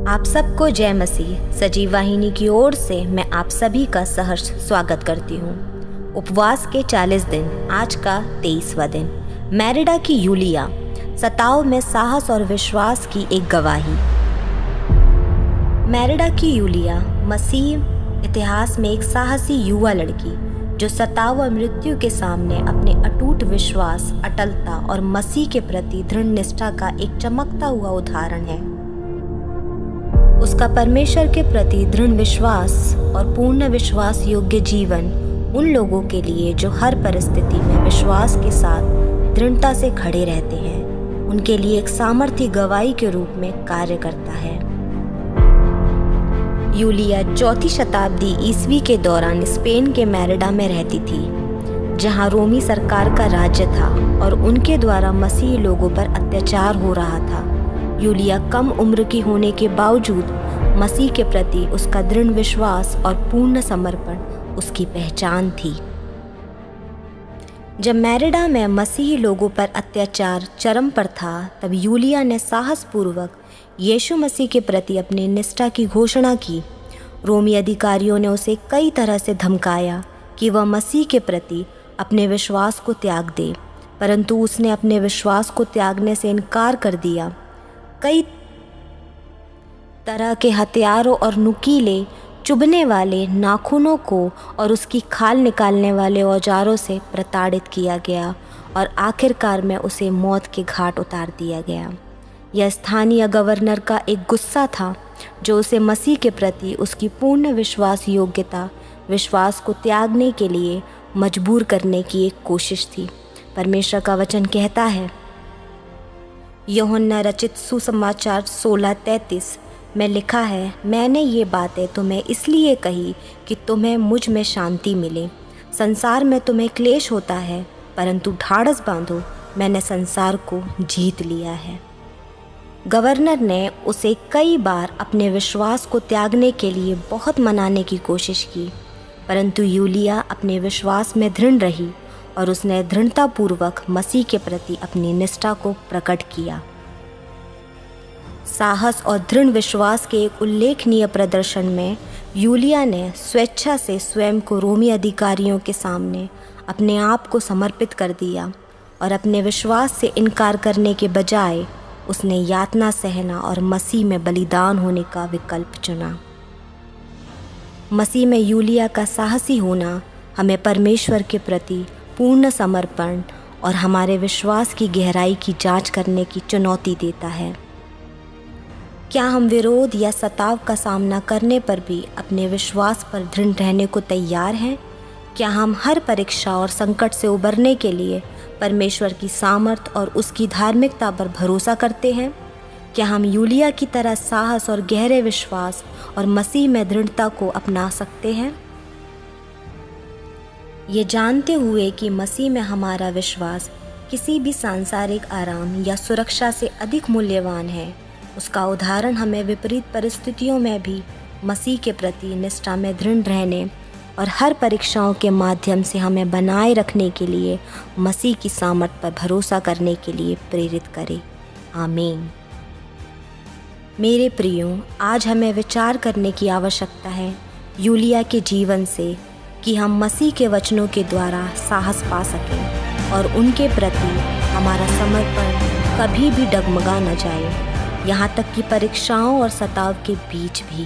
आप सबको जय मसीह। सजीव वाहिनी की ओर से मैं आप सभी का सहर्ष स्वागत करती हूँ। उपवास के 40 दिन, आज का 23वां दिन। मैरिडा की यूलिया, सताव में साहस और विश्वास की एक गवाही। मैरिडा की यूलिया मसीह इतिहास में एक साहसी युवा लड़की, जो सताव और मृत्यु के सामने अपने अटूट विश्वास, अटलता और मसीह के प्रति दृढ़ निष्ठा का एक चमकता हुआ उदाहरण है। उसका परमेश्वर के प्रति दृढ़ विश्वास और पूर्ण विश्वास योग्य जीवन उन लोगों के लिए जो हर परिस्थिति में विश्वास के साथ दृढ़ता से खड़े रहते हैं, उनके लिए एक सामर्थ्य गवाही के रूप में कार्य करता है। यूलिया 4वीं शताब्दी ईस्वी के दौरान स्पेन के मैरिडा में रहती थी, जहां रोमी सरकार का राज्य था और उनके द्वारा मसीही लोगों पर अत्याचार हो रहा था। यूलिया कम उम्र की होने के बावजूद मसीह के प्रति उसका दृढ़ विश्वास और पूर्ण समर्पण उसकी पहचान थी। जब मैरिडा में मसीही लोगों पर अत्याचार चरम पर था, तब यूलिया ने साहसपूर्वक यीशु मसीह के प्रति अपनी निष्ठा की घोषणा की। रोमी अधिकारियों ने उसे कई तरह से धमकाया कि वह मसीह के प्रति अपने विश्वास को त्याग दे, परंतु उसने अपने विश्वास को त्यागने से इनकार कर दिया। कई तरह के हथियारों और नुकीले, चुभने वाले नाखूनों को और उसकी खाल निकालने वाले औजारों से प्रताड़ित किया गया और आखिरकार में उसे मौत के घाट उतार दिया गया। यह स्थानीय गवर्नर का एक गुस्सा था, जो उसे मसीह के प्रति उसकी पूर्ण विश्वास योग्यता, विश्वास को त्यागने के लिए मजबूर करने की एक कोशिश थी। परमेश्वर का वचन कहता है, यूहन्ना रचित सुसमाचार 16:33 में लिखा है, मैंने ये बातें तुम्हें इसलिए कही कि तुम्हें मुझ में शांति मिले। संसार में तुम्हें क्लेश होता है, परंतु ढाढ़स बांधो, मैंने संसार को जीत लिया है। गवर्नर ने उसे कई बार अपने विश्वास को त्यागने के लिए बहुत मनाने की कोशिश की, परंतु यूलिया अपने विश्वास में दृढ़ रही और उसने दृढ़तापूर्वक मसीह के प्रति अपनी निष्ठा को प्रकट किया। साहस और दृढ़ विश्वास के एक उल्लेखनीय प्रदर्शन में यूलिया ने स्वेच्छा से स्वयं को रोमी अधिकारियों के सामने अपने आप को समर्पित कर दिया और अपने विश्वास से इनकार करने के बजाय उसने यातना सहना और मसीह में बलिदान होने का विकल्प चुना। मसीह में यूलिया का साहसी होना हमें परमेश्वर के प्रति पूर्ण समर्पण और हमारे विश्वास की गहराई की जांच करने की चुनौती देता है। क्या हम विरोध या सताव का सामना करने पर भी अपने विश्वास पर दृढ़ रहने को तैयार हैं? क्या हम हर परीक्षा और संकट से उबरने के लिए परमेश्वर की सामर्थ और उसकी धार्मिकता पर भरोसा करते हैं? क्या हम यूलिया की तरह साहस और गहरे विश्वास और मसीह में दृढ़ता को अपना सकते हैं? ये जानते हुए कि मसीह में हमारा विश्वास किसी भी सांसारिक आराम या सुरक्षा से अधिक मूल्यवान है, उसका उदाहरण हमें विपरीत परिस्थितियों में भी मसीह के प्रति निष्ठा में दृढ़ रहने और हर परीक्षाओं के माध्यम से हमें बनाए रखने के लिए मसीह की सामर्थ पर भरोसा करने के लिए प्रेरित करे। आमीन। मेरे प्रियो, आज हमें विचार करने की आवश्यकता है यूलिया के जीवन से, कि हम मसीह के वचनों के द्वारा साहस पा सकें और उनके प्रति हमारा समर्पण कभी भी डगमगा न जाए, यहाँ तक कि परीक्षाओं और सताव के बीच भी।